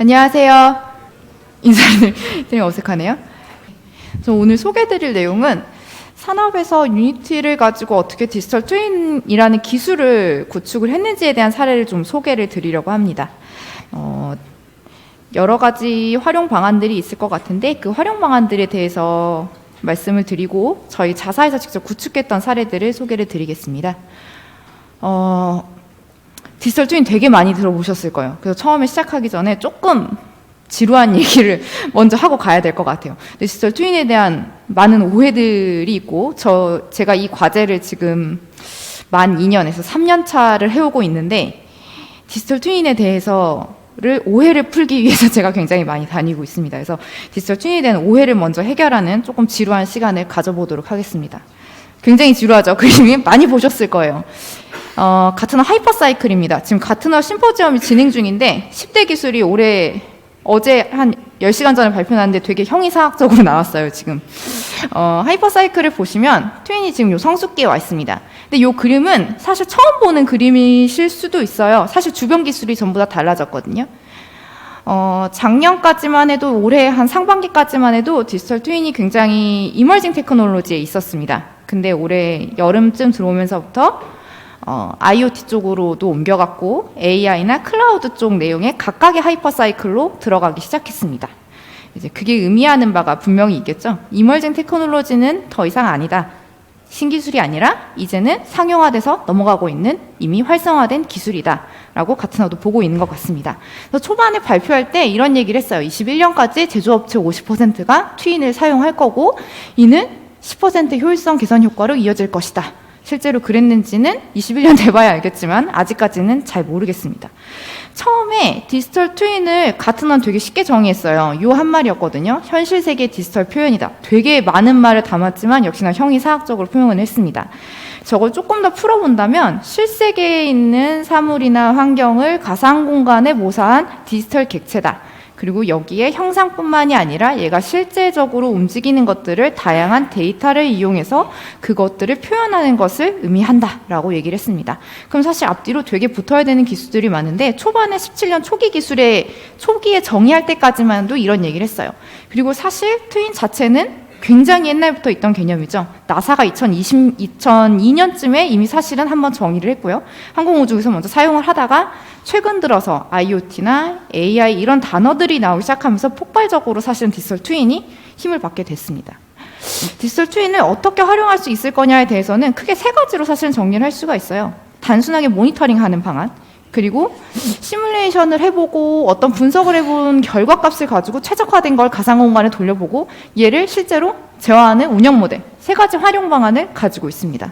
안녕하세요. 인사를 되게 어색하네요. 저 오늘 소개해드릴 내용은 산업에서 유니티를 가지고 어떻게 디지털 트윈이라는 기술을 구축을 했는지에 대한 사례를 좀 소개를 드리려고 합니다. 여러 가지 활용 방안들이 있을 것 같은데 그 활용 방안들에 대해서 말씀을 드리고 저희 자사에서 직접 구축했던 사례들을 소개를 드리겠습니다. 디지털 트윈 되게 많이 들어보셨을 거예요. 그래서 처음에 시작하기 전에 조금 지루한 얘기를 먼저 하고 가야 될 것 같아요. 디지털 트윈에 대한 많은 오해들이 있고 제가 이 과제를 지금 만 2년에서 3년 차를 해오고 있는데 디지털 트윈에 대해서를 오해를 풀기 위해서 제가 굉장히 많이 다니고 있습니다. 그래서 디지털 트윈에 대한 오해를 먼저 해결하는 조금 지루한 시간을 가져보도록 하겠습니다. 굉장히 지루하죠? 그림이 많이 보셨을 거예요. 가트너 하이퍼사이클입니다. 지금 가트너 심포지엄이 진행 중인데 10대 기술이 어제 한 10시간 전에 발표났는데 되게 형이상학적으로 나왔어요, 지금. 하이퍼사이클을 보시면 트윈이 지금 요 성숙기에 와 있습니다. 근데 요 그림은 사실 처음 보는 그림이실 수도 있어요. 사실 주변 기술이 전부 다 달라졌거든요. 작년까지만 해도 올해 한 상반기까지만 해도 디지털 트윈이 굉장히 이머징 테크놀로지에 있었습니다. 근데 올해 여름쯤 들어오면서부터 IoT 쪽으로도 옮겨갔고 AI나 클라우드 쪽 내용에 각각의 하이퍼사이클로 들어가기 시작했습니다. 이제 그게 의미하는 바가 분명히 있겠죠. 이머징 테크놀로지는 더 이상 아니다. 신기술이 아니라 이제는 상용화돼서 넘어가고 있는 이미 활성화된 기술이다 라고 가트너도 보고 있는 것 같습니다. 그래서 초반에 발표할 때 이런 얘기를 했어요. 21년까지 제조업체 50%가 트윈을 사용할 거고 이는 10% 효율성 개선 효과로 이어질 것이다. 실제로 그랬는지는 21년 돼봐야 알겠지만 아직까지는 잘 모르겠습니다. 처음에 디지털 트윈을 가트너는 되게 쉽게 정의했어요. 요 한 말이었거든요. 현실 세계 디지털 표현이다. 되게 많은 말을 담았지만 역시나 형이상학적으로 표현을 했습니다. 저걸 조금 더 풀어본다면 실세계에 있는 사물이나 환경을 가상 공간에 모사한 디지털 객체다. 그리고 여기에 형상뿐만이 아니라 얘가 실제적으로 움직이는 것들을 다양한 데이터를 이용해서 그것들을 표현하는 것을 의미한다라고 얘기를 했습니다. 그럼 사실 앞뒤로 되게 붙어야 되는 기술들이 많은데 초반에 17년 초기에 정의할 때까지만 해도 이런 얘기를 했어요. 그리고 사실 트윈 자체는 굉장히 옛날부터 있던 개념이죠. 나사가 2002년쯤에 이미 사실은 한번 정의를 했고요. 항공우주에서 먼저 사용을 하다가 최근 들어서 IoT나 AI 이런 단어들이 나오기 시작하면서 폭발적으로 사실은 디지털 트윈이 힘을 받게 됐습니다. 디지털 트윈을 어떻게 활용할 수 있을 거냐에 대해서는 크게 세 가지로 사실은 정리를 할 수가 있어요. 단순하게 모니터링하는 방안, 그리고 시뮬레이션을 해보고 어떤 분석을 해본 결과값을 가지고 최적화된 걸 가상공간에 돌려보고 얘를 실제로 재화하는 운영 모델, 세 가지 활용 방안을 가지고 있습니다.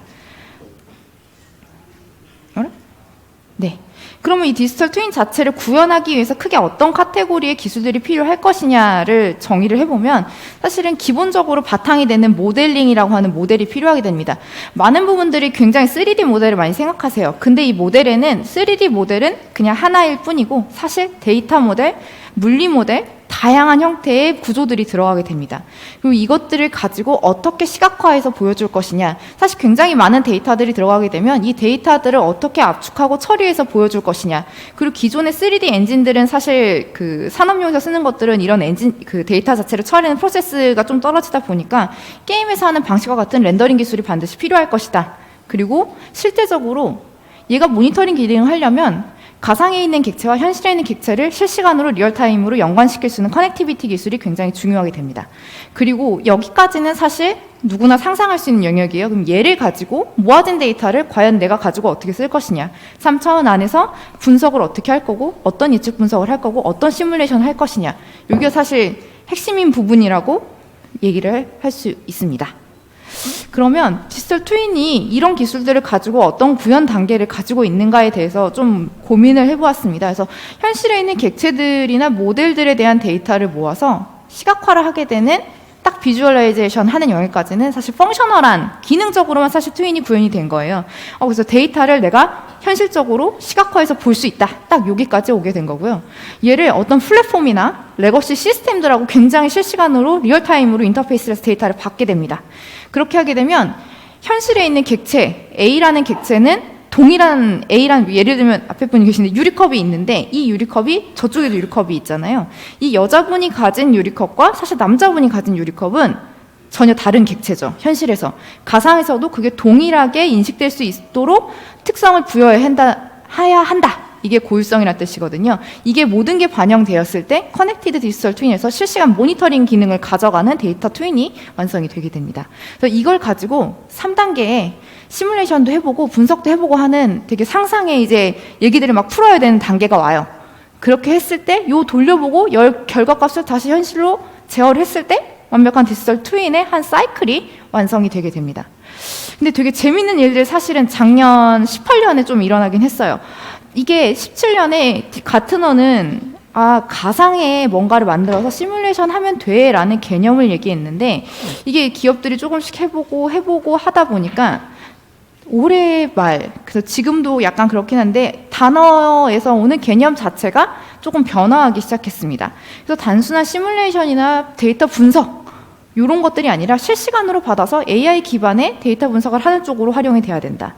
네. 그러면 이 디지털 트윈 자체를 구현하기 위해서 크게 어떤 카테고리의 기술들이 필요할 것이냐를 정의를 해보면 사실은 기본적으로 바탕이 되는 모델링이라고 하는 모델이 필요하게 됩니다. 많은 부분들이 굉장히 3D 모델을 많이 생각하세요. 근데 이 모델에는 3D 모델은 그냥 하나일 뿐이고 사실 데이터 모델, 물리 모델, 다양한 형태의 구조들이 들어가게 됩니다. 그리고 이것들을 가지고 어떻게 시각화해서 보여줄 것이냐. 사실 굉장히 많은 데이터들이 들어가게 되면 이 데이터들을 어떻게 압축하고 처리해서 보여줄 것이냐. 그리고 기존의 3D 엔진들은 사실 그 산업용에서 쓰는 것들은 이런 그 데이터 자체를 처리하는 프로세스가 좀 떨어지다 보니까 게임에서 하는 방식과 같은 렌더링 기술이 반드시 필요할 것이다. 그리고 실제적으로 얘가 모니터링 기능을 하려면 가상에 있는 객체와 현실에 있는 객체를 실시간으로 리얼타임으로 연관시킬 수 있는 커넥티비티 기술이 굉장히 중요하게 됩니다. 그리고 여기까지는 사실 누구나 상상할 수 있는 영역이에요. 그럼 얘를 가지고 모아진 데이터를 과연 내가 가지고 어떻게 쓸 것이냐. 3차원 안에서 분석을 어떻게 할 거고 어떤 예측 분석을 할 거고 어떤 시뮬레이션을 할 것이냐. 여기가 사실 핵심인 부분이라고 얘기를 할 수 있습니다. 그러면 디지털 트윈이 이런 기술들을 가지고 어떤 구현 단계를 가지고 있는가에 대해서 좀 고민을 해보았습니다. 그래서 현실에 있는 객체들이나 모델들에 대한 데이터를 모아서 시각화를 하게 되는 딱 비주얼라이제이션 하는 영역까지는 사실 펑셔널한 기능적으로만 사실 트윈이 구현이 된 거예요. 그래서 데이터를 내가 현실적으로 시각화해서 볼 수 있다. 딱 여기까지 오게 된 거고요. 얘를 어떤 플랫폼이나 레거시 시스템들하고 굉장히 실시간으로 리얼타임으로 인터페이스를 해서 데이터를 받게 됩니다. 그렇게 하게 되면 현실에 있는 객체, A라는 객체는 동일한 A란, 예를 들면 앞에 분이 계신데 유리컵이 있는데 이 유리컵이 저쪽에도 유리컵이 있잖아요. 이 여자분이 가진 유리컵과 사실 남자분이 가진 유리컵은 전혀 다른 객체죠. 현실에서. 가상에서도 그게 동일하게 인식될 수 있도록 특성을 부여해야 한다. 이게 고유성이라는 뜻이거든요. 이게 모든 게 반영되었을 때 커넥티드 디지털 트윈에서 실시간 모니터링 기능을 가져가는 데이터 트윈이 완성이 되게 됩니다. 그래서 이걸 가지고 3단계에 시뮬레이션도 해보고 분석도 해보고 하는 되게 상상의 이제 얘기들을 막 풀어야 되는 단계가 와요. 그렇게 했을 때 요 돌려보고 결과값을 다시 현실로 제어를 했을 때 완벽한 디지털 트윈의 한 사이클이 완성이 되게 됩니다. 근데 되게 재밌는 일들이 사실은 작년 18년에 좀 일어나긴 했어요. 이게 17년에 가트너는 가상에 뭔가를 만들어서 시뮬레이션 하면 돼 라는 개념을 얘기했는데 이게 기업들이 조금씩 해보고 하다 보니까 올해 말, 그래서 지금도 약간 그렇긴 한데 단어에서 오는 개념 자체가 조금 변화하기 시작했습니다. 그래서 단순한 시뮬레이션이나 데이터 분석 이런 것들이 아니라 실시간으로 받아서 AI 기반의 데이터 분석을 하는 쪽으로 활용이 돼야 된다.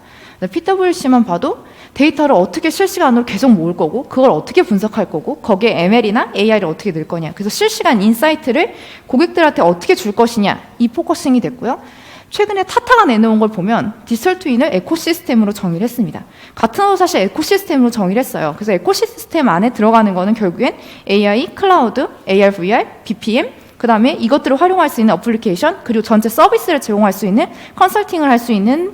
PwC만 봐도 데이터를 어떻게 실시간으로 계속 모을 거고 그걸 어떻게 분석할 거고 거기에 ML이나 AI를 어떻게 넣을 거냐, 그래서 실시간 인사이트를 고객들한테 어떻게 줄 것이냐, 이 포커싱이 됐고요. 최근에 타타가 내놓은 걸 보면 디지털 트윈을 에코시스템으로 정의를 했습니다. 같은 사실 에코시스템으로 정의를 했어요. 그래서 에코시스템 안에 들어가는 거는 결국엔 AI, 클라우드, AR, VR, BPM, 그 다음에 이것들을 활용할 수 있는 어플리케이션, 그리고 전체 서비스를 제공할 수 있는 컨설팅을 할 수 있는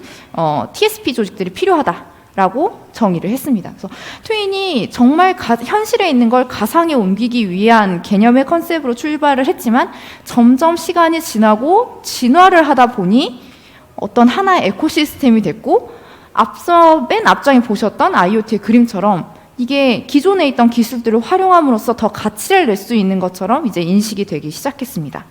TSP 조직들이 필요하다라고 정의를 했습니다. 그래서 트윈이 정말 현실에 있는 걸 가상에 옮기기 위한 개념의 컨셉으로 출발을 했지만 점점 시간이 지나고 진화를 하다 보니 어떤 하나의 에코시스템이 됐고 맨 앞장에 보셨던 IoT의 그림처럼 이게 기존에 있던 기술들을 활용함으로써 더 가치를 낼 수 있는 것처럼 이제 인식이 되기 시작했습니다.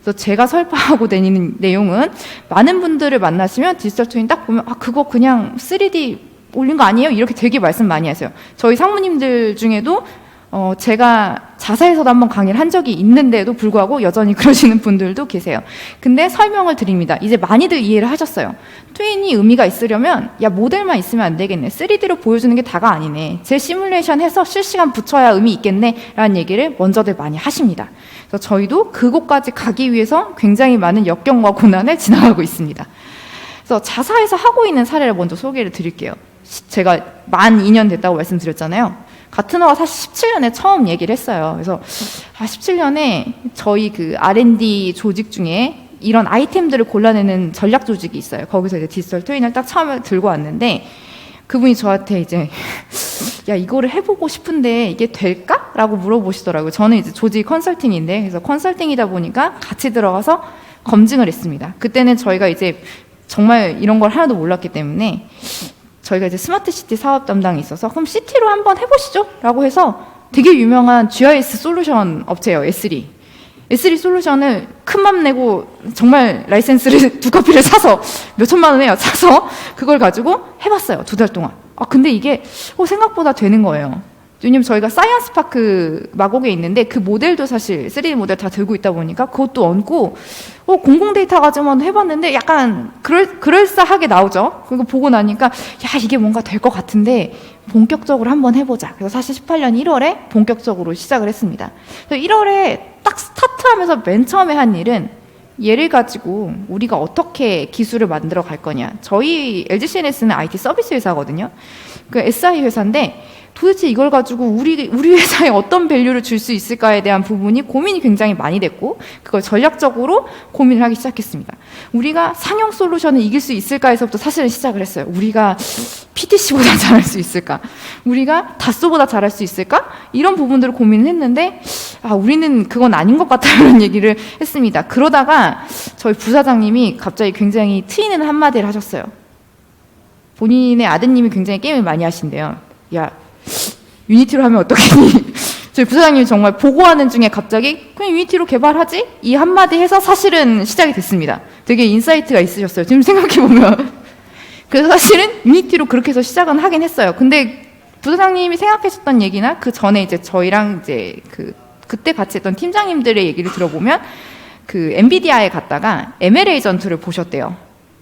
그래서 제가 설파하고 다니는 내용은 많은 분들을 만나시면 디지털 트윈 딱 보면 그거 그냥 3D 올린 거 아니에요? 이렇게 되게 말씀 많이 하세요. 저희 상무님들 중에도 제가 자사에서도 한번 강의를 한 적이 있는데도 불구하고 여전히 그러시는 분들도 계세요. 근데 설명을 드립니다. 이제 많이들 이해를 하셨어요. 트윈이 의미가 있으려면 모델만 있으면 안 되겠네. 3D로 보여주는 게 다가 아니네. 제 시뮬레이션 해서 실시간 붙여야 의미 있겠네. 라는 얘기를 먼저들 많이 하십니다. 그래서 저희도 그곳까지 가기 위해서 굉장히 많은 역경과 고난을 지나가고 있습니다. 그래서 자사에서 하고 있는 사례를 먼저 소개를 드릴게요. 제가 만 2년 됐다고 말씀드렸잖아요. 가트너가 사실 17년에 처음 얘기를 했어요. 그래서 17년에 저희 그 R&D 조직 중에 이런 아이템들을 골라내는 전략 조직이 있어요. 거기서 이제 디지털 트윈을 딱 처음에 들고 왔는데 그분이 저한테 이제 이거를 해보고 싶은데 이게 될까? 라고 물어보시더라고요. 저는 이제 조직 컨설팅인데 그래서 컨설팅이다 보니까 같이 들어가서 검증을 했습니다. 그때는 저희가 이제 정말 이런 걸 하나도 몰랐기 때문에 저희가 이제 스마트 시티 사업 담당이 있어서 그럼 시티로 한번 해보시죠 라고 해서 되게 유명한 GIS 솔루션 업체예요. S3 솔루션을 큰 맘 내고 정말 라이센스를 2카피를 사서 몇 천만 원이에요. 사서 그걸 가지고 해봤어요. 2달 동안. 근데 이게 생각보다 되는 거예요. 왜냐면 저희가 사이언스 파크 마곡에 있는데 그 모델도 사실 3D 모델 다 들고 있다 보니까 그것도 얹고 공공 데이터 가지고만 해봤는데 약간 그럴싸하게 나오죠. 그거 보고 나니까 이게 뭔가 될 것 같은데 본격적으로 한번 해보자. 그래서 사실 18년 1월에 본격적으로 시작을 했습니다. 그래서 1월에 딱 스타트하면서 맨 처음에 한 일은 얘를 가지고 우리가 어떻게 기술을 만들어 갈 거냐. 저희 LGCNS는 IT 서비스 회사거든요. 그 SI 회사인데 도대체 이걸 가지고 우리 회사에 어떤 밸류를 줄 수 있을까에 대한 부분이 고민이 굉장히 많이 됐고 그걸 전략적으로 고민을 하기 시작했습니다. 우리가 상용 솔루션을 이길 수 있을까에서부터 사실은 시작을 했어요. 우리가 PTC보다 잘할 수 있을까? 우리가 다소보다 잘할 수 있을까? 이런 부분들을 고민을 했는데 우리는 그건 아닌 것 같다는 얘기를 했습니다. 그러다가 저희 부사장님이 갑자기 굉장히 트이는 한마디를 하셨어요. 본인의 아드님이 굉장히 게임을 많이 하신대요. 유니티로 하면 어떻겠니? 저희 부사장님이 정말 보고하는 중에 갑자기 그냥 유니티로 개발하지? 이 한마디 해서 사실은 시작이 됐습니다. 되게 인사이트가 있으셨어요. 지금 생각해보면. 그래서 사실은 유니티로 그렇게 해서 시작은 하긴 했어요. 근데 부사장님이 생각하셨던 얘기나 그 전에 이제 저희랑 이제 그때 같이 했던 팀장님들의 얘기를 들어보면 그 엔비디아에 갔다가 ML 에이전트를 보셨대요.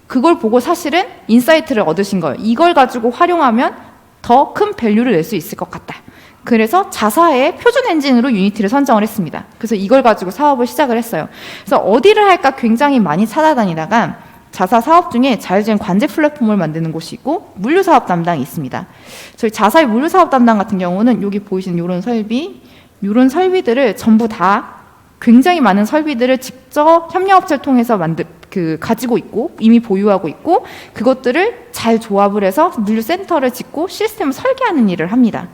그걸 보고 사실은 인사이트를 얻으신 거예요. 이걸 가지고 활용하면 더 큰 밸류를 낼 수 있을 것 같다. 그래서 자사의 표준 엔진으로 유니티를 선정을 했습니다. 그래서 이걸 가지고 사업을 시작을 했어요. 그래서 어디를 할까 굉장히 많이 찾아다니다가 자사 사업 중에 자율주행 관제 플랫폼을 만드는 곳이 있고 물류 사업 담당이 있습니다. 저희 자사의 물류 사업 담당 같은 경우는 여기 보이시는 이런 설비들을 전부 다 굉장히 많은 설비들을 직접 협력업체를 통해서 가지고 있고 이미 보유하고 있고 그것들을 잘 조합을 해서 물류센터를 짓고 시스템을 설계하는 일을 합니다.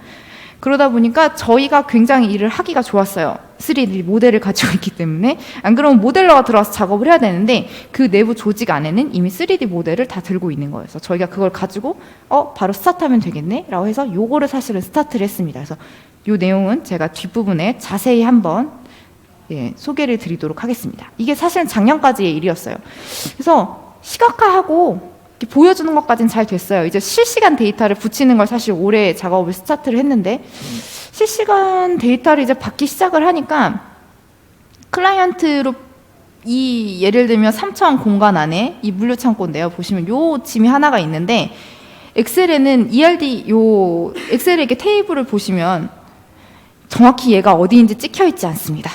그러다 보니까 저희가 굉장히 일을 하기가 좋았어요. 3D 모델을 가지고 있기 때문에. 안 그러면 모델러가 들어와서 작업을 해야 되는데 그 내부 조직 안에는 이미 3D 모델을 다 들고 있는 거예요. 그래서 저희가 그걸 가지고 바로 스타트하면 되겠네? 라고 해서 요거를 사실은 스타트를 했습니다. 그래서 요 내용은 제가 뒷부분에 자세히 한번 소개를 드리도록 하겠습니다. 이게 사실은 작년까지의 일이었어요. 그래서 시각화하고 보여주는 것까지는 잘 됐어요. 이제 실시간 데이터를 붙이는 걸 사실 올해 작업을 스타트를 했는데 실시간 데이터를 이제 받기 시작을 하니까 클라이언트로 예를 들면 3차원 공간 안에 이 물류 창고인데요. 보시면 요 짐이 하나가 있는데 엑셀에는 엑셀에 이렇게 테이블을 보시면 정확히 얘가 어디인지 찍혀 있지 않습니다.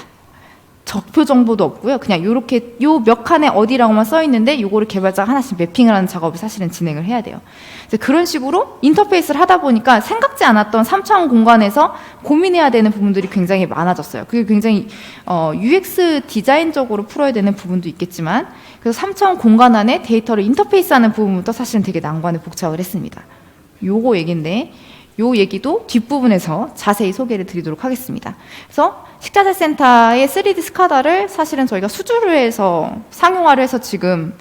적표 정보도 없고요. 그냥 요렇게 요 몇 칸에 어디라고만 써 있는데 요거를 개발자가 하나씩 매핑을 하는 작업을 사실은 진행을 해야 돼요. 그런 식으로 인터페이스를 하다 보니까 생각지 않았던 3차원 공간에서 고민해야 되는 부분들이 굉장히 많아졌어요. 그게 굉장히 UX 디자인적으로 풀어야 되는 부분도 있겠지만 그래서 3차원 공간 안에 데이터를 인터페이스하는 부분부터 사실은 되게 난관에 복잡을 했습니다. 요거 얘기인데 요 얘기도 뒷부분에서 자세히 소개를 드리도록 하겠습니다. 그래서 식자재 센터의 3D 스카다를 사실은 저희가 수주를 해서 상용화를 해서 지금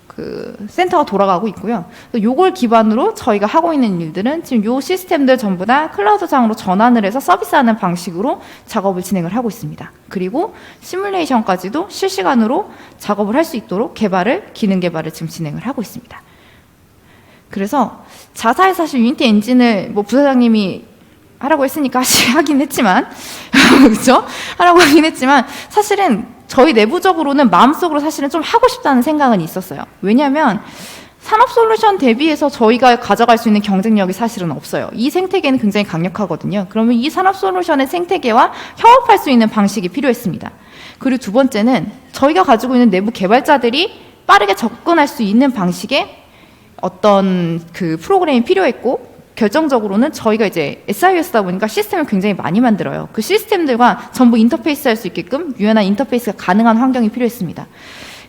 그 센터가 돌아가고 있고요. 요걸 기반으로 저희가 하고 있는 일들은 지금 요 시스템들 전부 다 클라우드상으로 전환을 해서 서비스하는 방식으로 작업을 진행을 하고 있습니다. 그리고 시뮬레이션까지도 실시간으로 작업을 할 수 있도록 기능 개발을 지금 진행을 하고 있습니다. 그래서 자사의 사실 유니티 엔진을 부사장님이 하라고 했으니까 하긴 했지만 그렇죠? 하라고 하긴 했지만 사실은 저희 내부적으로는 마음속으로 사실은 좀 하고 싶다는 생각은 있었어요. 왜냐하면 산업 솔루션 대비해서 저희가 가져갈 수 있는 경쟁력이 사실은 없어요. 이 생태계는 굉장히 강력하거든요. 그러면 이 산업 솔루션의 생태계와 협업할 수 있는 방식이 필요했습니다. 그리고 두 번째는 저희가 가지고 있는 내부 개발자들이 빠르게 접근할 수 있는 방식의 어떤 그 프로그램이 필요했고 결정적으로는 저희가 이제 SIS다 보니까 시스템을 굉장히 많이 만들어요. 그 시스템들과 전부 인터페이스 할 수 있게끔 유연한 인터페이스가 가능한 환경이 필요했습니다.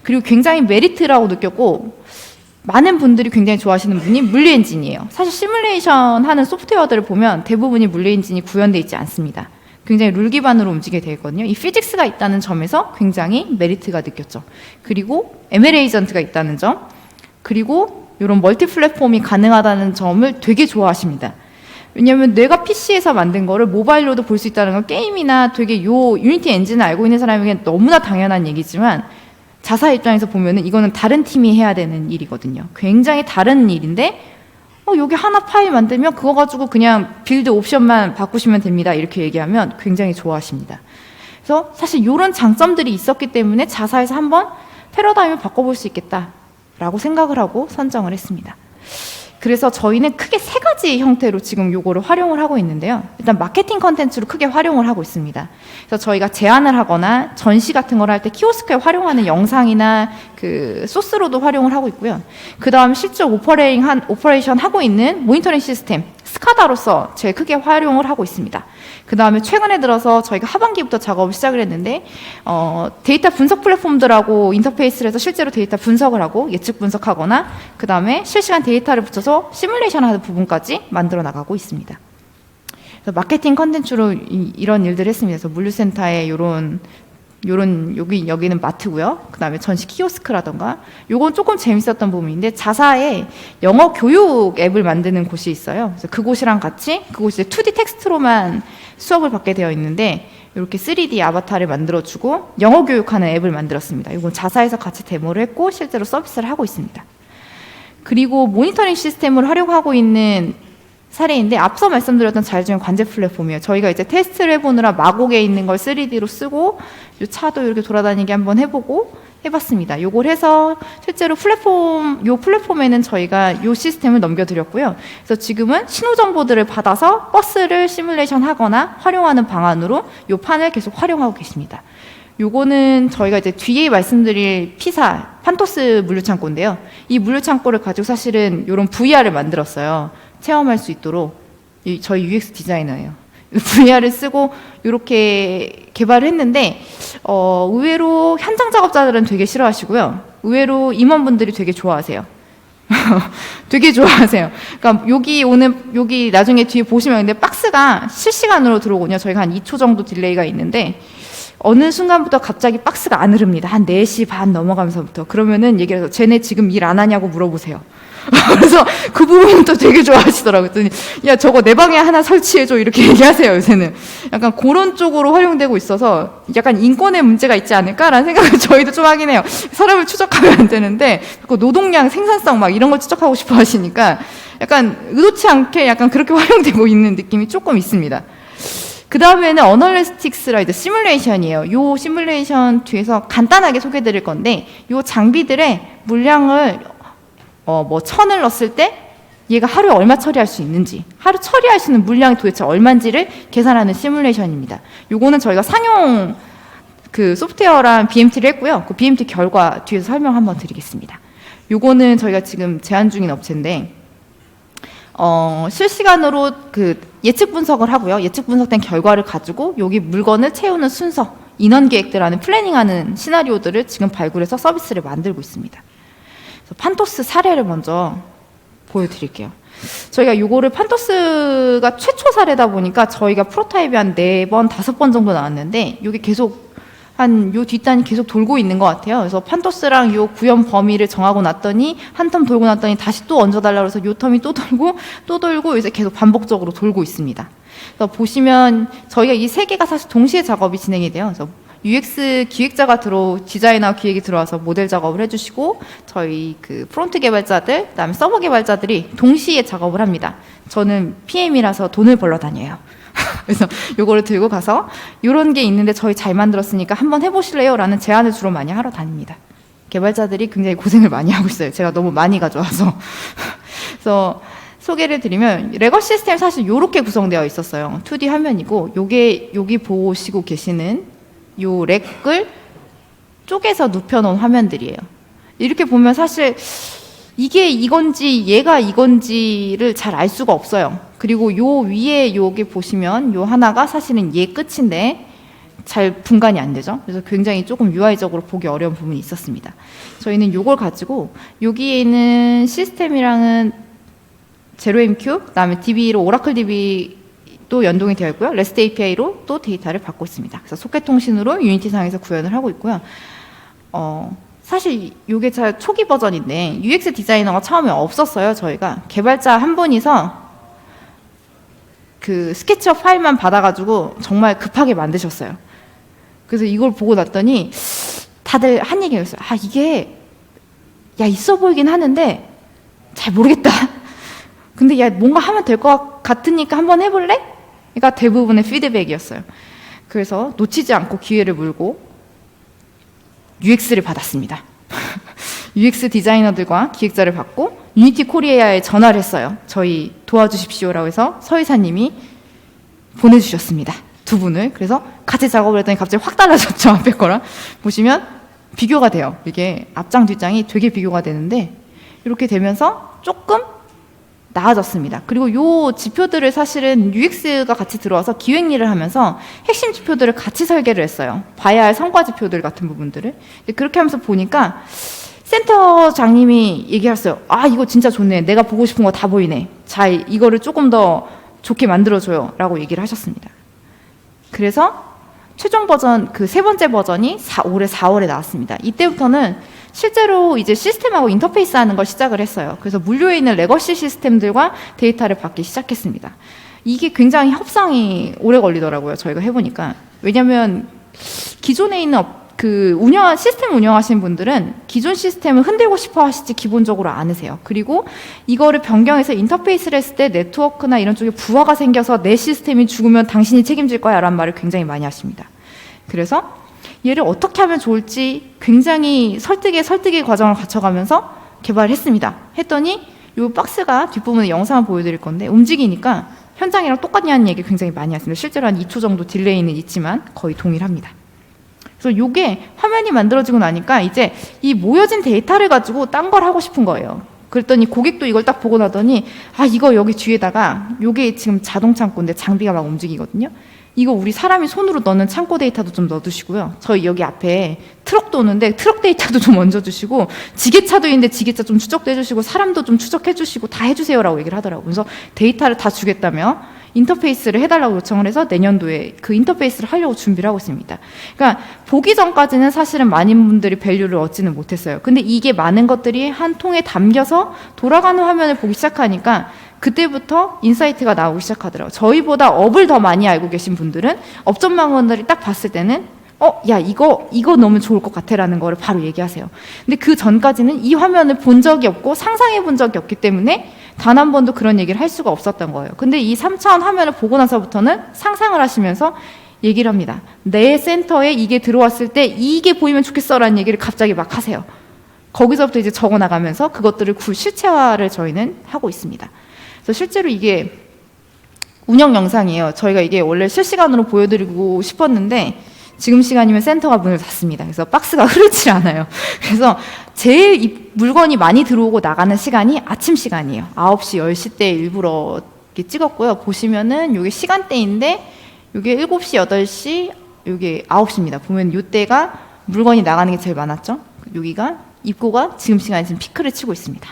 그리고 굉장히 메리트라고 느꼈고 많은 분들이 굉장히 좋아하시는 분이 물류 엔진이에요. 사실 시뮬레이션 하는 소프트웨어들을 보면 대부분이 물류 엔진이 구현되어 있지 않습니다. 굉장히 룰 기반으로 움직이게 되어 있거든요. 이 피직스가 있다는 점에서 굉장히 메리트가 느꼈죠. 그리고 ML 에이전트가 있다는 점, 그리고 이런 멀티 플랫폼이 가능하다는 점을 되게 좋아하십니다. 왜냐하면 내가 PC에서 만든 거를 모바일로도 볼 수 있다는 건 게임이나 되게 요 유니티 엔진을 알고 있는 사람에게 너무나 당연한 얘기지만 자사 입장에서 보면은 이거는 다른 팀이 해야 되는 일이거든요. 굉장히 다른 일인데 여기 하나 파일 만들면 그거 가지고 그냥 빌드 옵션만 바꾸시면 됩니다. 이렇게 얘기하면 굉장히 좋아하십니다. 그래서 사실 이런 장점들이 있었기 때문에 자사에서 한번 패러다임을 바꿔볼 수 있겠다. 라고 생각을 하고 선정을 했습니다. 그래서 저희는 크게 세 가지 형태로 지금 요거를 활용을 하고 있는데요. 일단 마케팅 컨텐츠로 크게 활용을 하고 있습니다. 그래서 저희가 제안을 하거나 전시 같은 걸 할 때 키오스크에 활용하는 영상이나 그 소스로도 활용을 하고 있고요. 그 다음 실제 오퍼레이션 하고 있는 모니터링 시스템 스카다로서 제일 크게 활용을 하고 있습니다. 그 다음에 최근에 들어서 저희가 하반기부터 작업을 시작을 했는데 데이터 분석 플랫폼들하고 인터페이스를 해서 실제로 데이터 분석을 하고 예측 분석하거나 그 다음에 실시간 데이터를 붙여서 시뮬레이션 하는 부분까지 만들어 나가고 있습니다. 그래서 마케팅 컨텐츠로 이런 일들을 했습니다. 그래서 물류센터에 여기는 마트고요. 그 다음에 전시 키오스크라던가 요건 조금 재밌었던 부분인데 자사에 영어 교육 앱을 만드는 곳이 있어요. 그래서 그곳이랑 같이 그곳이 2D 텍스트로만 수업을 받게 되어 있는데 이렇게 3D 아바타를 만들어주고 영어 교육하는 앱을 만들었습니다. 이건 자사에서 같이 데모를 했고 실제로 서비스를 하고 있습니다. 그리고 모니터링 시스템을 활용하고 있는 사례인데 앞서 말씀드렸던 자율주행 관제 플랫폼이에요. 저희가 이제 테스트를 해보느라 마곡에 있는 걸 3D로 쓰고 이 차도 이렇게 돌아다니게 한번 해보고 해봤습니다. 요걸 해서 실제로 플랫폼에는 저희가 요 시스템을 넘겨드렸고요. 그래서 지금은 신호 정보들을 받아서 버스를 시뮬레이션 하거나 활용하는 방안으로 요 판을 계속 활용하고 계십니다. 요거는 저희가 이제 뒤에 말씀드릴 피사, 판토스 물류창고인데요. 이 물류창고를 가지고 사실은 요런 VR을 만들었어요. 체험할 수 있도록. 저희 UX 디자이너예요. VR을 쓰고 이렇게 개발을 했는데 의외로 현장 작업자들은 되게 싫어하시고요. 의외로 임원분들이 되게 좋아하세요. 되게 좋아하세요. 그러니까 여기 나중에 뒤에 보시면 근데 박스가 실시간으로 들어오거든요. 저희가 한 2초 정도 딜레이가 있는데 어느 순간부터 갑자기 박스가 안 흐릅니다. 한 4시 반 넘어가면서부터. 그러면은 얘기를 해서 쟤네 지금 일 안 하냐고 물어보세요. 그래서 그 부분은 또 되게 좋아하시더라고요. 그랬더니 야 저거 내 방에 하나 설치해줘 이렇게 얘기하세요. 요새는 약간 그런 쪽으로 활용되고 있어서 약간 인권의 문제가 있지 않을까라는 생각을 저희도 좀 하긴 해요. 사람을 추적하면 안 되는데 그 노동량 생산성 막 이런 걸 추적하고 싶어 하시니까 약간 의도치 않게 약간 그렇게 활용되고 있는 느낌이 조금 있습니다. 그 다음에는 어널리스틱스라 이제 시뮬레이션이에요. 요 시뮬레이션 뒤에서 간단하게 소개해 드릴 건데 요 장비들의 물량을 1000을 넣었을 때 얘가 하루에 얼마 처리할 수 있는지, 하루 처리할 수 있는 물량이 도대체 얼마인지를 계산하는 시뮬레이션입니다. 요거는 저희가 상용 그 소프트웨어랑 BMT를 했고요. 그 BMT 결과 뒤에서 설명 한번 드리겠습니다. 요거는 저희가 지금 제안 중인 업체인데 실시간으로 그 예측 분석을 하고요. 예측 분석된 결과를 가지고 여기 물건을 채우는 순서, 인원 계획들하는 플래닝하는 시나리오들을 지금 발굴해서 서비스를 만들고 있습니다. 그래서 판토스 사례를 먼저 보여드릴게요. 저희가 요거를 판토스가 최초 사례다 보니까 저희가 프로타입이 한 4번, 5번 정도 나왔는데 요게 계속 한 요 뒷단이 계속 돌고 있는 것 같아요. 그래서 판토스랑 요 구현 범위를 정하고 났더니 한 텀 돌고 났더니 다시 또 얹어달라고 해서 요 텀이 또 돌고 이제 계속 반복적으로 돌고 있습니다. 그래서 보시면 저희가 이 3개가 사실 동시에 작업이 진행이 돼요. 그래서 UX 기획자가 디자이너 기획이 들어와서 모델 작업을 해주시고 저희 그 프론트 개발자들, 그다음에 서버 개발자들이 동시에 작업을 합니다. 저는 PM이라서 돈을 벌러 다녀요. 그래서 요거를 들고 가서 요런 게 있는데 저희 잘 만들었으니까 한번 해보실래요? 라는 제안을 주로 많이 하러 다닙니다. 개발자들이 굉장히 고생을 많이 하고 있어요. 제가 너무 많이 가져와서. 그래서 소개를 드리면 레거 시스템 사실 요렇게 구성되어 있었어요. 2D 화면이고 요게 여기 보시고 계시는 요 렉을 쪼개서 눕혀놓은 화면들이에요. 이렇게 보면 사실 이게 이건지 얘가 이건지를 잘 알 수가 없어요. 그리고 요 위에 여기 보시면 요 하나가 사실은 얘 끝인데 잘 분간이 안 되죠. 그래서 굉장히 조금 UI적으로 보기 어려운 부분이 있었습니다. 저희는 요걸 가지고 여기에 있는 시스템이랑은 제로MQ, 그다음에 DB로 오라클 DB 또 연동이 되어 있고요. REST API로 또 데이터를 받고 있습니다. 그래서 소켓 통신으로 유니티상에서 구현을 하고 있고요. 사실 이게 잘 초기 버전인데 UX 디자이너가 처음에 없었어요. 저희가 개발자 한 분이서 그 스케치업 파일만 받아가지고 정말 급하게 만드셨어요. 그래서 이걸 보고 났더니 다들 한 얘기였어요. 아 이게 야 있어 보이긴 하는데 잘 모르겠다. 근데 야 뭔가 하면 될 것 같으니까 한번 해볼래? 그러니까 대부분의 피드백이었어요. 그래서 놓치지 않고 기회를 물고 UX를 받았습니다. UX 디자이너들과 기획자를 받고 유니티 코리아에 전화를 했어요. 저희 도와주십시오라고 해서 서이사님이 보내주셨습니다. 2분을. 그래서 같이 작업을 했더니 갑자기 확 달라졌죠. 앞에 거랑. 보시면 비교가 돼요. 이게 앞장 뒷장이 되게 비교가 되는데 이렇게 되면서 조금 나아졌습니다. 그리고 요 지표들을 사실은 UX가 같이 들어와서 기획 일을 하면서 핵심 지표들을 같이 설계를 했어요. 봐야 할 성과 지표들 같은 부분들을. 그렇게 하면서 보니까 센터장님이 얘기했어요. 아 이거 진짜 좋네. 내가 보고 싶은 거 다 보이네. 자 이거를 조금 더 좋게 만들어줘요. 라고 얘기를 하셨습니다. 그래서 최종 버전 그 3번째 버전이 올해 4월에 나왔습니다. 이때부터는 실제로 이제 시스템하고 인터페이스 하는 걸 시작을 했어요. 그래서 물류에 있는 레거시 시스템들과 데이터를 받기 시작했습니다. 이게 굉장히 협상이 오래 걸리더라고요. 저희가 해보니까. 왜냐하면 기존에 있는 시스템 운영하시는 분들은 기존 시스템을 흔들고 싶어 하시지 기본적으로 않으세요. 그리고 이거를 변경해서 인터페이스를 했을 때 네트워크나 이런 쪽에 부하가 생겨서 내 시스템이 죽으면 당신이 책임질 거야 라는 말을 굉장히 많이 하십니다. 그래서 얘를 어떻게 하면 좋을지 굉장히 설득의 과정을 거쳐가면서 개발을 했습니다. 했더니 이 박스가 뒷부분에 영상을 보여드릴 건데 움직이니까 현장이랑 똑같냐는 얘기 굉장히 많이 하십니다. 실제로 한 2초 정도 딜레이는 있지만 거의 동일합니다. 그래서 이게 화면이 만들어지고 나니까 이제 이 모여진 데이터를 가지고 딴 걸 하고 싶은 거예요. 그랬더니 고객도 이걸 딱 보고 나더니 아 이거 여기 뒤에다가 요게 지금 자동 창고인데 장비가 막 움직이거든요. 이거 우리 사람이 손으로 넣는 창고 데이터도 좀 넣어두시고요. 저희 여기 앞에 트럭도 오는데 트럭 데이터도 좀 얹어주시고 지게차도 있는데 지게차 좀 추적도 해주시고 사람도 좀 추적해주시고 다 해주세요라고 얘기를 하더라고요. 그래서 데이터를 다 주겠다며 인터페이스를 해달라고 요청을 해서 내년도에 그 인터페이스를 하려고 준비를 하고 있습니다. 그러니까 보기 전까지는 사실은 많은 분들이 밸류를 얻지는 못했어요. 근데 이게 많은 것들이 한 통에 담겨서 돌아가는 화면을 보기 시작하니까 그때부터 인사이트가 나오기 시작하더라고요. 저희보다 업을 더 많이 알고 계신 분들은 업전망원들이 딱 봤을 때는 야 이거 너무 좋을 것 같아 라는 거를 바로 얘기하세요. 근데 그 전까지는 이 화면을 본 적이 없고 상상해 본 적이 없기 때문에 단 한 번도 그런 얘기를 할 수가 없었던 거예요. 근데 이 3차원 화면을 보고 나서부터는 상상을 하시면서 얘기를 합니다. 내 센터에 이게 들어왔을 때 이게 보이면 좋겠어 라는 얘기를 갑자기 막 하세요. 거기서부터 이제 적어나가면서 그것들을 실체화를 저희는 하고 있습니다. 그래서 실제로 이게 운영 영상이에요. 저희가 이게 원래 실시간으로 보여드리고 싶었는데 지금 시간이면 센터가 문을 닫습니다. 그래서 박스가 흐르질 않아요. 그래서 제일 이 물건이 많이 들어오고 나가는 시간이 아침 시간이에요. 9시, 10시 때 일부러 이렇게 찍었고요. 보시면은 이게 시간대인데 이게 7시, 8시, 이게 9시입니다. 보면 이때가 물건이 나가는 게 제일 많았죠. 여기가 입구가 지금 시간에 지금 피크를 치고 있습니다.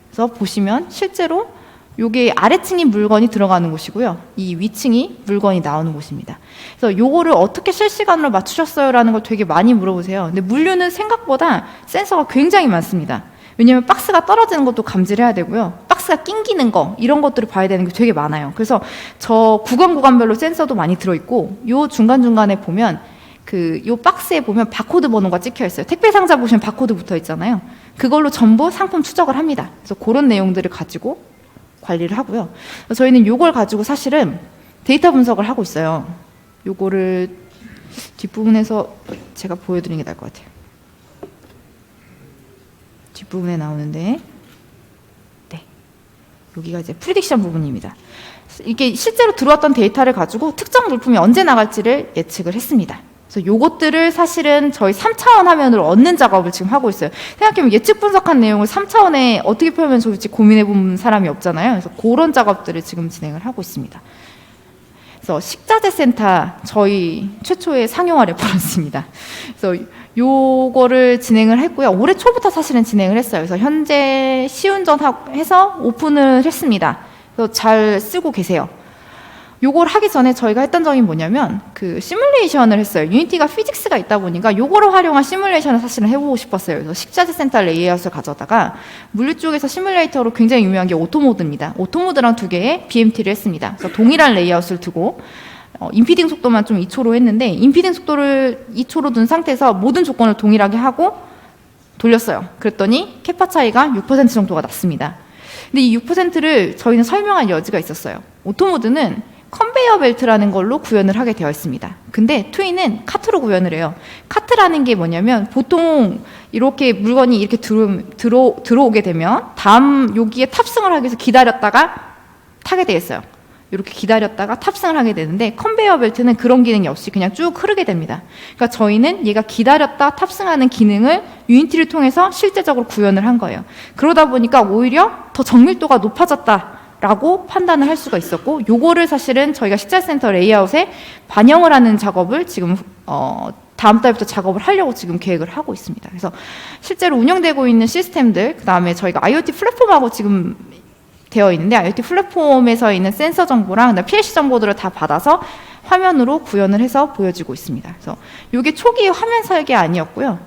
그래서 보시면 실제로 요게 아래층이 물건이 들어가는 곳이고요. 이 위층이 물건이 나오는 곳입니다. 그래서 요거를 어떻게 실시간으로 맞추셨어요? 라는 걸 되게 많이 물어보세요. 근데 물류는 생각보다 센서가 굉장히 많습니다. 왜냐면 박스가 떨어지는 것도 감지를 해야 되고요. 박스가 낑기는 거, 이런 것들을 봐야 되는 게 되게 많아요. 그래서 저 구간별로 센서도 많이 들어있고, 요 중간중간에 보면 요 박스에 보면 바코드 번호가 찍혀 있어요. 택배 상자 보시면 바코드 붙어 있잖아요. 그걸로 전부 상품 추적을 합니다. 그래서 그런 내용들을 가지고 관리를 하고요. 저희는 요걸 가지고 사실은 데이터 분석을 하고 있어요. 요거를 뒷부분에서 제가 보여드리는 게 나을 것 같아요. 뒷부분에 나오는데, 네, 여기가 이제 프리딕션 부분입니다. 이게 실제로 들어왔던 데이터를 가지고 특정 물품이 언제 나갈지를 예측을 했습니다. 그래서 요것들을 사실은 저희 3차원 화면으로 얻는 작업을 지금 하고 있어요. 생각해보면 예측 분석한 내용을 3차원에 어떻게 표현하면 좋을지 고민해본 사람이 없잖아요. 그래서 그런 작업들을 지금 진행을 하고 있습니다. 그래서 식자재 센터 저희 최초의 상용화 레퍼런스입니다. 그래서 요거를 진행을 했고요. 올해 초부터 사실은 진행을 했어요. 그래서 현재 시운전 해서 오픈을 했습니다. 그래서 잘 쓰고 계세요. 요걸 하기 전에 저희가 했던 점이 뭐냐면 그 시뮬레이션을 했어요. 유니티가 피직스가 있다 보니까 요거를 활용한 시뮬레이션을 사실은 해보고 싶었어요. 그래서 식자재 센터 레이아웃을 가져다가 물류 쪽에서 시뮬레이터로 굉장히 유명한 게 오토모드입니다. 오토모드랑 두 개의 BMT를 했습니다. 그래서 동일한 레이아웃을 두고 인피딩 속도만 좀 2초로 했는데 인피딩 속도를 2초로 둔 상태에서 모든 조건을 동일하게 하고 돌렸어요. 그랬더니 캐파 차이가 6% 정도가 났습니다. 근데 이 6%를 저희는 설명할 여지가 있었어요. 오토모드는 컨베이어 벨트라는 걸로 구현을 하게 되어 있습니다. 근데 트윈은 카트로 구현을 해요. 카트라는 게 뭐냐면 보통 이렇게 물건이 이렇게 들어오게 되면 다음 여기에 탑승을 하기 위해서 기다렸다가 타게 되어 있어요. 이렇게 기다렸다가 탑승을 하게 되는데 컨베이어 벨트는 그런 기능이 없이 그냥 쭉 흐르게 됩니다. 그러니까 저희는 얘가 기다렸다 탑승하는 기능을 유니티를 통해서 실제적으로 구현을 한 거예요. 그러다 보니까 오히려 더 정밀도가 높아졌다 라고 판단을 할 수가 있었고, 요거를 사실은 저희가 식자센터 레이아웃에 반영을 하는 작업을 지금 다음 달부터 작업을 하려고 지금 계획을 하고 있습니다. 그래서 실제로 운영되고 있는 시스템들, 그 다음에 저희가 IoT 플랫폼하고 지금 되어 있는데 IoT 플랫폼에서 있는 센서 정보랑 PLC 정보들을 다 받아서 화면으로 구현을 해서 보여지고 있습니다. 그래서 요게 초기 화면 설계 아니었고요.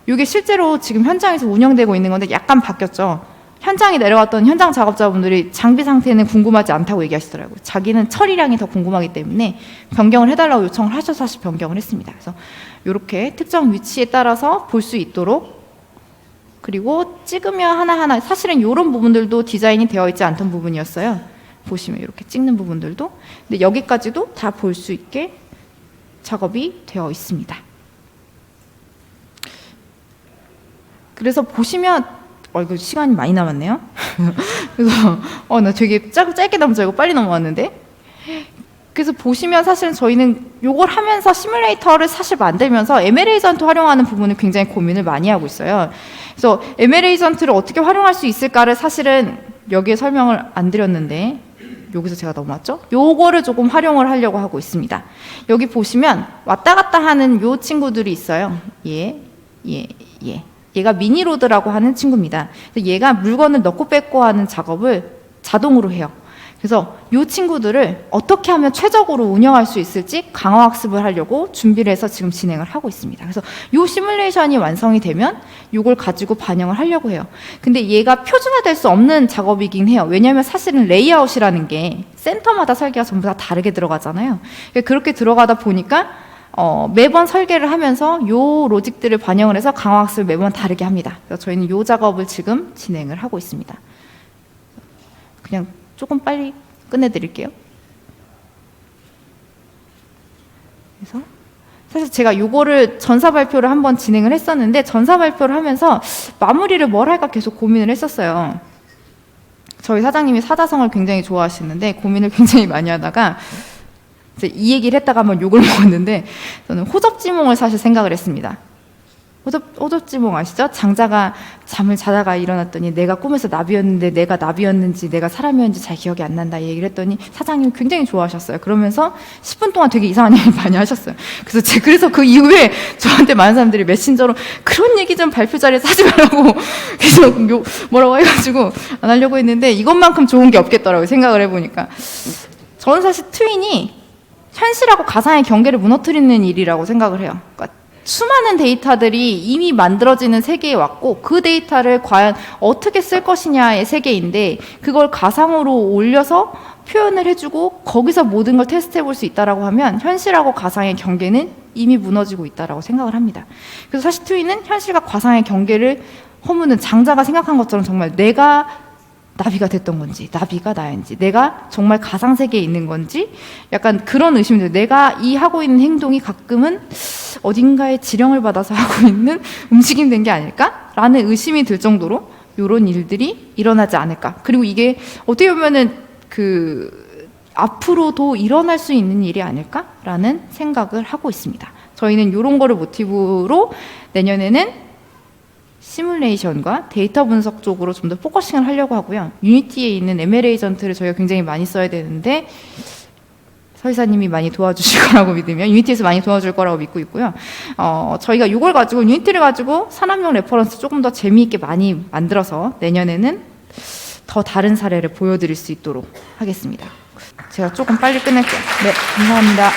요게 실제로 지금 현장에서 운영되고 있는 건데 약간 바뀌었죠. 현장에 내려왔던 현장 작업자분들이 장비 상태는 궁금하지 않다고 얘기하시더라고요. 자기는 처리량이 더 궁금하기 때문에 변경을 해달라고 요청을 하셔서 사실 변경을 했습니다. 그래서 이렇게 특정 위치에 따라서 볼 수 있도록, 그리고 찍으면 하나하나 사실은 이런 부분들도 디자인이 되어 있지 않던 부분이었어요. 보시면 이렇게 찍는 부분들도, 근데 여기까지도 다 볼 수 있게 작업이 되어 있습니다. 그래서 보시면 이거 시간이 많이 남았네요. 그래서 나 되게 짧게 남은 줄 알고 빨리 넘어왔는데, 그래서 보시면 사실 저희는 요걸 하면서 시뮬레이터를 사실 만들면서 ML 에이전트 활용하는 부분을 굉장히 고민을 많이 하고 있어요. 그래서 ML 에이전트를 어떻게 활용할 수 있을까를 사실은 여기에 설명을 안 드렸는데, 여기서 제가 넘어왔죠? 요거를 조금 활용을 하려고 하고 있습니다. 여기 보시면 왔다 갔다 하는 요 친구들이 있어요. 얘가 미니로드라고 하는 친구입니다. 얘가 물건을 넣고 뺏고 하는 작업을 자동으로 해요. 그래서 이 친구들을 어떻게 하면 최적으로 운영할 수 있을지 강화 학습을 하려고 준비를 해서 지금 진행을 하고 있습니다. 그래서 이 시뮬레이션이 완성이 되면 이걸 가지고 반영을 하려고 해요. 근데 얘가 표준화될 수 없는 작업이긴 해요. 왜냐하면 사실은 레이아웃이라는 게 센터마다 설계가 전부 다 다르게 들어가잖아요. 그렇게 들어가다 보니까 매번 설계를 하면서 요 로직들을 반영을 해서 강화 학습을 매번 다르게 합니다. 그래서 저희는 요 작업을 지금 진행을 하고 있습니다. 그냥 조금 빨리 끝내드릴게요. 그래서 사실 제가 요거를 전사 발표를 한번 진행을 했었는데, 전사 발표를 하면서 마무리를 뭘 할까 계속 고민을 했었어요. 저희 사장님이 사자성을 굉장히 좋아하시는데 고민을 굉장히 많이 하다가 이제 이 얘기를 했다가 한번 욕을 먹었는데, 저는 호접지몽을 사실 생각을 했습니다. 호접지몽 아시죠? 장자가 잠을 자다가 일어났더니 내가 꿈에서 나비였는데 내가 나비였는지 내가 사람이었는지 잘 기억이 안 난다, 이 얘기를 했더니 사장님이 굉장히 좋아하셨어요. 그러면서 10분 동안 되게 이상한 얘기 많이 하셨어요. 그래서 그 이후에 저한테 많은 사람들이 메신저로 그런 얘기 좀 발표 자리에서 하지 말라고 계속 뭐라고 해가지고 안 하려고 했는데, 이것만큼 좋은 게 없겠더라고요, 생각을 해보니까. 저는 사실 트윈이 현실하고 가상의 경계를 무너뜨리는 일이라고 생각을 해요. 그러니까 수많은 데이터들이 이미 만들어지는 세계에 왔고, 그 데이터를 과연 어떻게 쓸 것이냐의 세계인데, 그걸 가상으로 올려서 표현을 해주고 거기서 모든 걸 테스트해 볼 수 있다라고 하면 현실하고 가상의 경계는 이미 무너지고 있다라고 생각을 합니다. 그래서 사실 트윈은 현실과 가상의 경계를 허무는 장자가 생각한 것처럼 정말 내가 나비가 됐던 건지, 나비가 나인지, 내가 정말 가상세계에 있는 건지, 약간 그런 의심이 들어요. 내가 이 하고 있는 행동이 가끔은 어딘가에 지령을 받아서 하고 있는 움직임 된 게 아닐까? 라는 의심이 들 정도로 이런 일들이 일어나지 않을까. 그리고 이게 어떻게 보면은 앞으로도 일어날 수 있는 일이 아닐까라는 생각을 하고 있습니다. 저희는 이런 거를 모티브로 내년에는 시뮬레이션과 데이터 분석 쪽으로 좀 더 포커싱을 하려고 하고요. 유니티에 있는 ML 에이전트를 저희가 굉장히 많이 써야 되는데, 서이사님이 많이 도와주실 거라고 믿으면 유니티에서 많이 도와줄 거라고 믿고 있고요. 저희가 이걸 가지고, 유니티를 가지고 산업용 레퍼런스 조금 더 재미있게 많이 만들어서 내년에는 더 다른 사례를 보여드릴 수 있도록 하겠습니다. 제가 조금 빨리 끝낼게요. 네, 감사합니다.